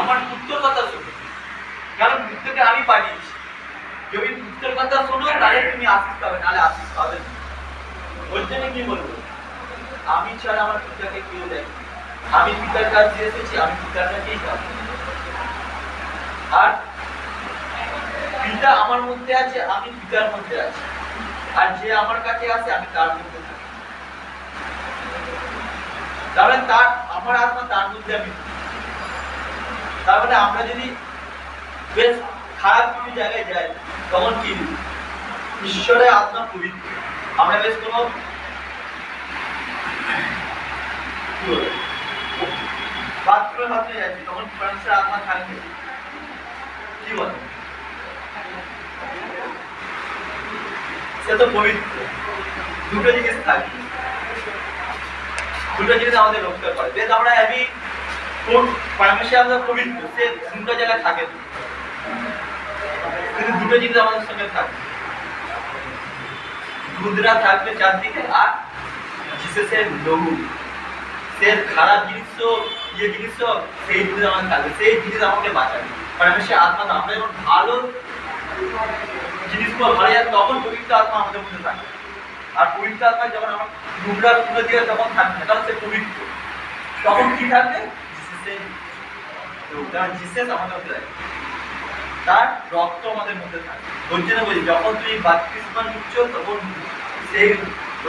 আমার পুত্রের কথা শোনো, কারণ পুত্রকে আমি পাঠিয়েছি। যদি পুত্রের কথা শোনো তাহলে তুমি আশীষ পাবে, নাহলে আশীষ পাবে না। ওর জন্য কি বলবো, আমি ছাড়া আমার পিতাকে কেউ দেখে, আমি পিতার কাছে এসেছি, আমি পিতার কাছেই যাব। আর পিতা আমার মধ্যে আছে, আমি পিতার মধ্যে আছি, আর যে আমার কাছে আসে আমি তার মধ্যে থাকি। তাহলে তার আমার আত্মা তার মধ্যে আমি, তার মানে আমরা যদি বেশ খারাপ কিছু জায়গায় যাই তখন কি ঈশ্বরের আত্মা পবিত্র, আমরা বেশ কোনো বাথরুমে বাথরুমে যাচ্ছি তখন মানুষের আত্মা থাকবে, কি বলে সে তো পবিত্র। দুটো জিনিস থাকে, দুটো জিনিস আমাদের রক্ষা করে। বেশ আমরা আমি পরমেশ্বর আমরা পবিত্র, সে দুটো জায়গায় থাকে, কিন্তু দুটো জিনিস আমাদের সঙ্গে থাকে, মুদ্রা থাকবে চারদিকে, আর জিসাসের লঘু, সে খারাপ জিনিস ইয়ে জিনিস সেই জিনিস আমাদের থাকবে, সেই জিনিস আমাকে বাঁচাবে। পরমেশ্বর আত্মা না, আমরা যখন ভালো জিনিসগুলো ভালো যায় তখন পবিত্র আত্মা আমাদের মধ্যে থাকে। আর পবিত্র আত্মা যখন আমার নোংরা তুলে দিয়ে তখন থাকবে না, কারণ সে পবিত্র। তখন কি থাকবে, জিসাস আমাদের মধ্যে থাকে, তার রক্ত আমাদের মধ্যে থাকে। ওর জন্য বলি যখন তুমি বাপ্তিস্মা নিচ্ছ তখন সেই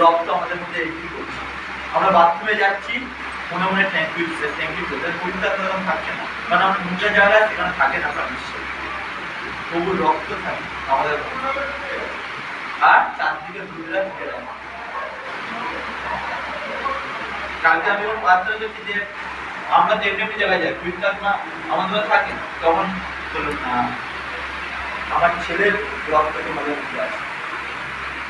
রক্ত আমাদের মধ্যে এন্ট্রি করছে। আমরা বাথরুমে যাচ্ছি মনে মনে thank you Jesus, thank you Jesus, পবিত্র আত্মা তখন থাকছে না, কারণ আমরা নোংরা জায়গায় সেখানে থাকে না পরমেশ্বর, তবু রক্ত থাকে আমাদের মধ্যে। আর চারদিকে দুধরা ঢুকে যায়। কালকে আমি ওর বার্তা করছি যে আমরা তো এমনি জায়গায় যাই, পবিত্র আত্মা আমাদের থাকে, তখন বলুন না আমার ছেলের রক্তকে আমাদের মধ্যে আছে,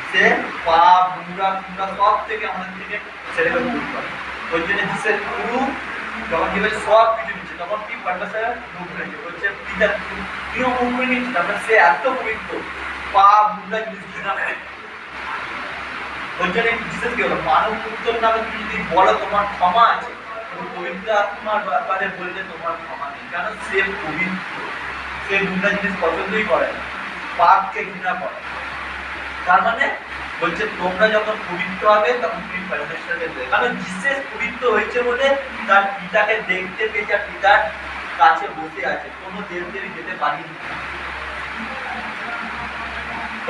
সে পাপ নোংরা নোংরা সব থেকে আমাদের থেকে ছেলেকে দূর করে। ওই জন্য জিসের গুরু যখন কি সব কিছু নিচ্ছে তখন কি পারমেশ্বর মুখ হয়েছে, বলছে পিতা তুইও মুখ হয়ে নিচ্ছিস, আমরা সে এত পবিত্র, পাপ নোংরা জিনিস ঘৃণা করে। ওই জন্য জিসাস কি হলো, মানব পুত্র নামে তুমি যদি বলো তোমার ক্ষমা আছে, পবিত্র আত্মার ব্যাপারে বললে তোমার ক্ষমা নেই, কারণ সে পবিত্র, সে নোংরা জিনিস পছন্দই করে না, পাপকে ঘৃণা করে। তার মানে বলছে তোমরা যখন পবিত্র হবে তখন তুমি পরমেশ্বরকে দেখবে, কারণ জিসাস পবিত্র হয়েছে বলে তার পিতাকে দেখতে পেয়েছে, পিতার কাছে বসে আছে, কোনো দেবদেবী যেতে পারেনি।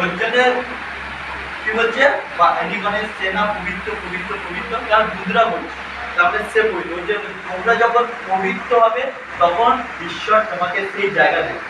ওই জন্য কি বলছে, সেনা পবিত্র পবিত্র পবিত্র, কারণ বুধরা বলছে তাহলে সে পবিত্র। তোমরা যখন পবিত্র হবে তখন ঈশ্বর তোমাকে সেই জায়গা দেবে।